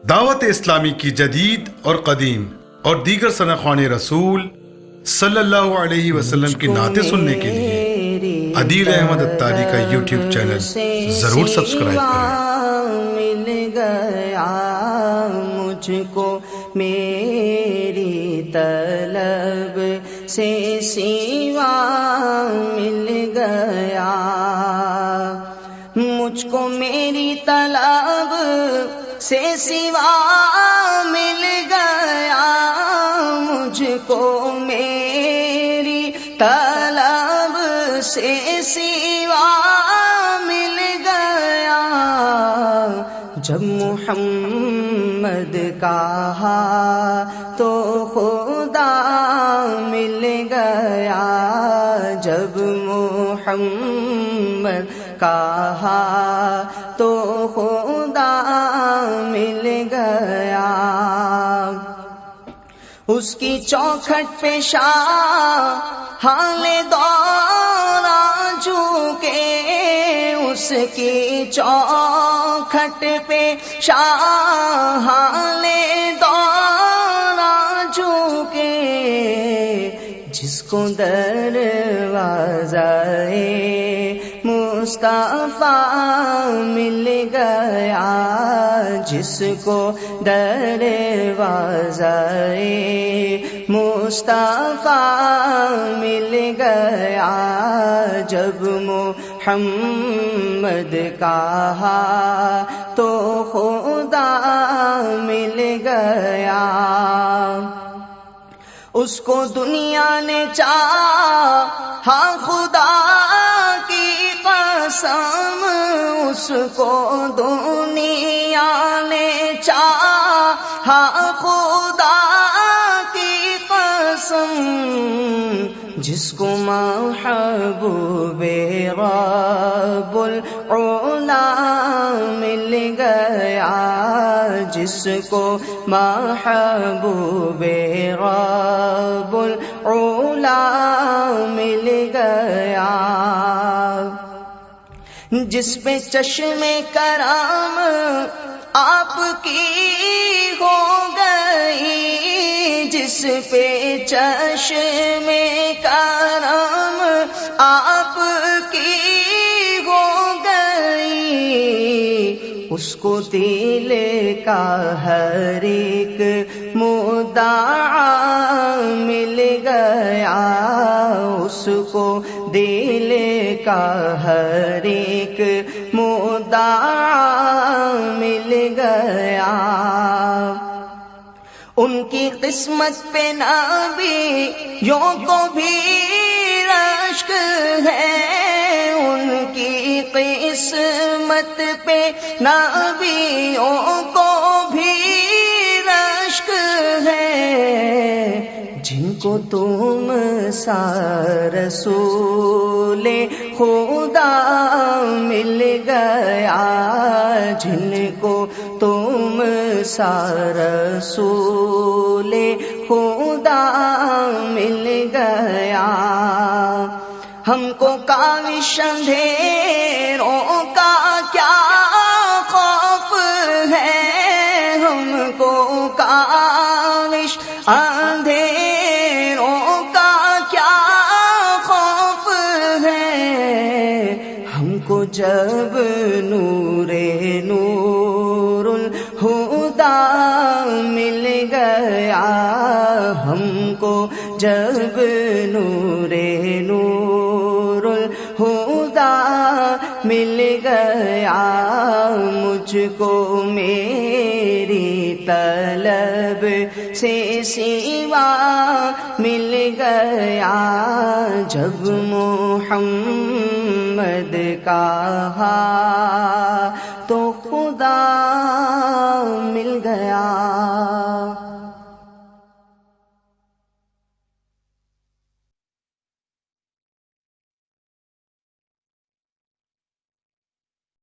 دعوت اسلامی کی جدید اور قدیم اور دیگر ثناخوان رسول صلی اللہ علیہ وسلم کی نعتیں سننے کے لیے عدیل احمد اتاری کا یوٹیوب چینل ضرور سبسکرائب کریں۔ مل گیا مجھ کو میری طلب سے سوا مل گیا، مجھ کو میری طلب سے سوا مل گیا، مجھ کو میری طلب سے سوا مل گیا، جب محمد کہا تو خدا مل گیا، جب محمد کہا تو خدا مل گیا، اس کی چوکھٹ پہ شاہان دورہ جھکے، اس کی چوکھٹ پہ شاہان دورہ جھکے، جس کو دروازۂ مصطفیٰ مل گیا، جس کو دروازۂ مصطفیٰ مل گیا، جب محمد کہا تو خدا مل گیا، اس کو دنیا نے چاہا خدا کی قسم، اس کو دنیا نے چاہا خدا کی قسم، جس کو محبوب رب العلا مل گیا، جس کو محبوب رب العلا مل گیا، جس پہ چشم کرم آپ کی ہو گئی، جس پہ چشم کرم آپ کی ہو گئی، اس کو دل کا ہر ایک مدعا مل گیا، اس کو دل کا ہر ایک مدعا مل گیا، ان کی قسمت پہ نبیوں کو بھی رشک ہے، ان کی قسمت پہ نبیوں کو بھی رشک ہے، جن کو تم سا رسول خدا مل گیا، جن کو تم سا رسول خدا مل گیا، ہم کو کاوش اندھیروں کا کیا خوف ہے، ہم کو کاوش اندھیروں کا کیا خوف ہے، ہم کو جب نور الہدیٰ مل گیا، ہم کو جب نور الہدیٰ مل گیا، مجھ کو میری طلب سے سوا مل گیا، جب محمد کہا تو خدا مل گیا۔